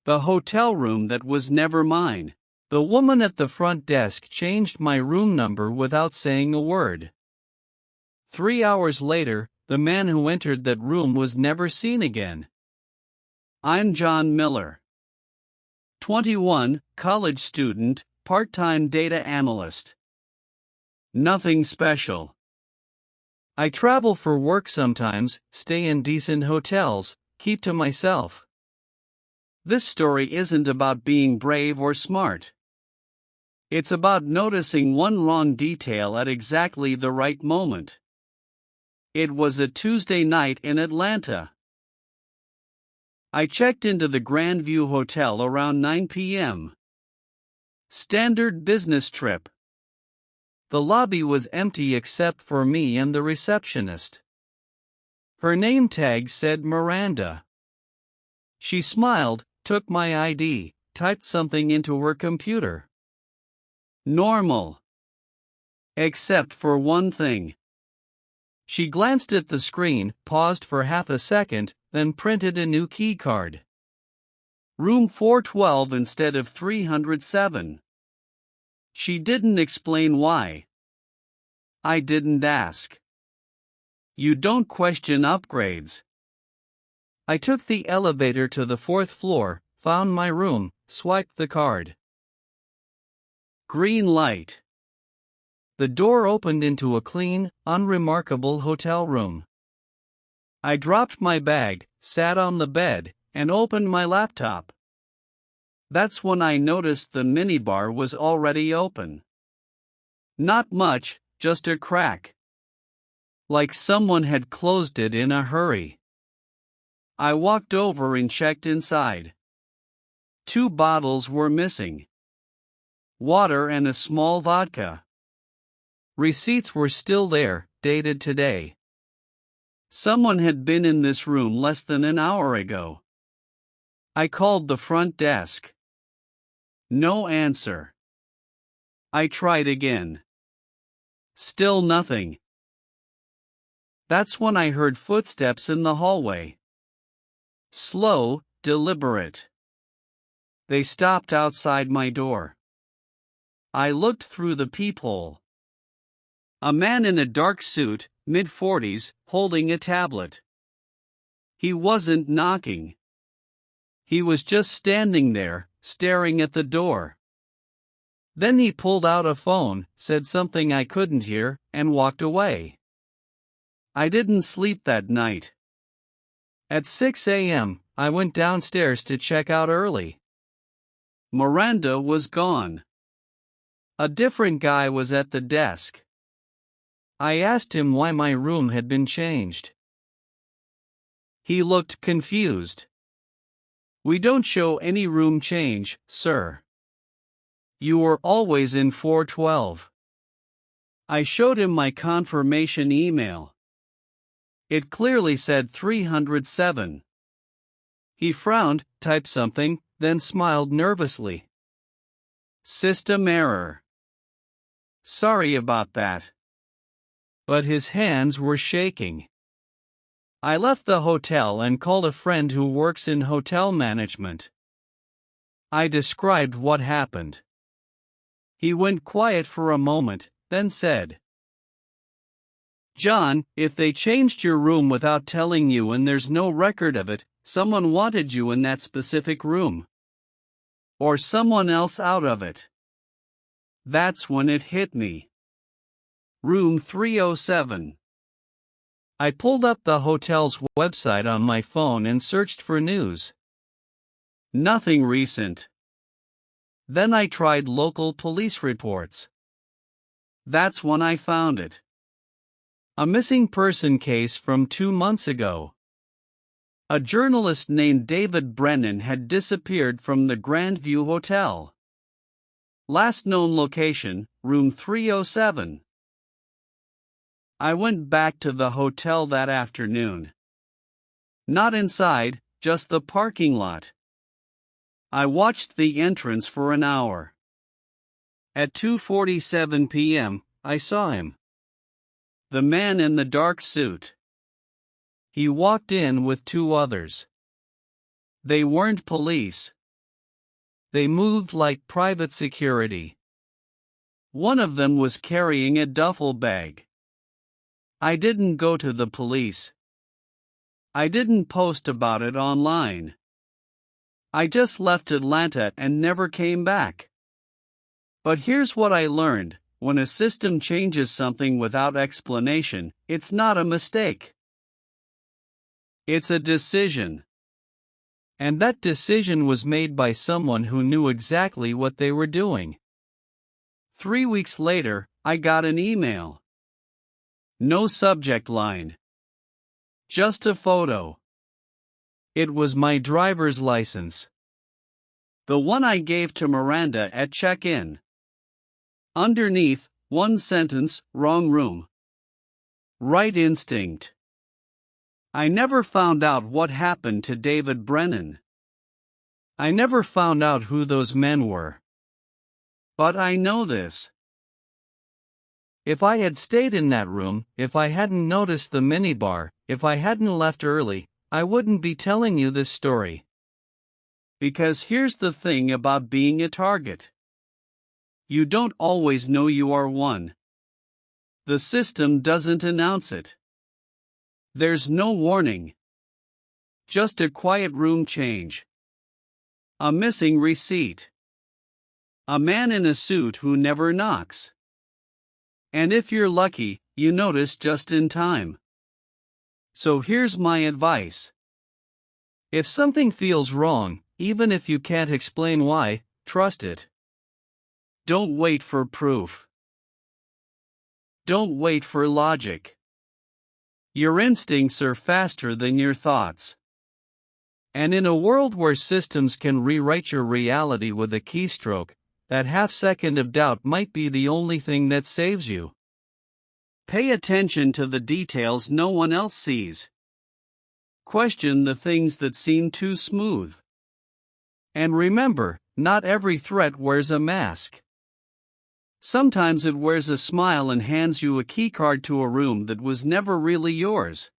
The hotel room that was never mine. The woman at the front desk changed my room number without saying a word. 3 hours later, the man who entered that room was never seen again. I'm John Miller. 21, college student, part-time data analyst. Nothing special. I travel for work sometimes, stay in decent hotels, keep to myself. This story isn't about being brave or smart. It's about noticing one wrong detail at exactly the right moment. It was a Tuesday night in Atlanta. I checked into the Grandview Hotel around 9 p.m. Standard business trip. The lobby was empty except for me and the receptionist. Her name tag said Miranda. She smiled, took my ID, typed something into her computer. Normal. Except for one thing. She glanced at the screen, paused for half a second, then printed a new key card. Room 412 instead of 307. She didn't explain why. I didn't ask. You don't question upgrades. I took the elevator to the 4th floor, found my room, swiped the card. Green light. The door opened into a clean, unremarkable hotel room. I dropped my bag, sat on the bed, and opened my laptop. That's when I noticed the minibar was already open. Not much, just a crack. Like someone had closed it in a hurry. I walked over and checked inside. 2 bottles were missing. Water and a small vodka. Receipts were still there, dated today. Someone had been in this room less than an hour ago. I called the front desk. No answer. I tried again. Still nothing. That's when I heard footsteps in the hallway. Slow, deliberate. They stopped outside my door. I looked through the peephole. A man in a dark suit, mid-40s, holding a tablet. He wasn't knocking. He was just standing there, staring at the door. Then he pulled out a phone, said something I couldn't hear, and walked away. I didn't sleep that night. At 6 a.m., I went downstairs to check out early. Miranda was gone. A different guy was at the desk. I asked him why my room had been changed. He looked confused. We don't show any room change, sir. You were always in 412. I showed him my confirmation email. It clearly said 307. He frowned, typed something, then smiled nervously. System error. Sorry about that. But his hands were shaking. I left the hotel and called a friend who works in hotel management. I described what happened. He went quiet for a moment, then said, John, if they changed your room without telling you and there's no record of it, someone wanted you in that specific room. Or someone else out of it. That's when it hit me. Room 307. I pulled up the hotel's website on my phone and searched for news. Nothing recent. Then I tried local police reports. That's when I found it. A missing person case from 2 months ago. A journalist named David Brennan had disappeared from the Grandview Hotel. Last known location, room 307. I went back to the hotel that afternoon. Not inside, just the parking lot. I watched the entrance for an hour. At 2:47 p.m., I saw him. The man in the dark suit. He walked in with 2 others. They weren't police. they moved like private security. One of them was carrying a duffel bag. I didn't go to the police. I didn't post about it online. I just left Atlanta and never came back. But here's what I learned: when a system changes something without explanation, it's not a mistake. It's a decision. And that decision was made by someone who knew exactly what they were doing. 3 weeks later, I got an email. No subject line. Just a photo. It was my driver's license. The one I gave to Miranda at check-in. Underneath, one sentence: wrong room. Right instinct. I never found out what happened to David Brennan. I never found out who those men were. But I know this. If I had stayed in that room, if I hadn't noticed the minibar, if I hadn't left early, I wouldn't be telling you this story. Because here's the thing about being a target. You don't always know you are one. The system doesn't announce it. There's no warning. Just a quiet room change. A missing receipt. A man in a suit who never knocks. And if you're lucky, you notice just in time. So here's my advice. If something feels wrong, even if you can't explain why, trust it. Don't wait for proof. Don't wait for logic. Your instincts are faster than your thoughts. And in a world where systems can rewrite your reality with a keystroke, that half-second of doubt might be the only thing that saves you. Pay attention to the details no one else sees. Question the things that seem too smooth. And remember, not every threat wears a mask. Sometimes it wears a smile and hands you a keycard to a room that was never really yours.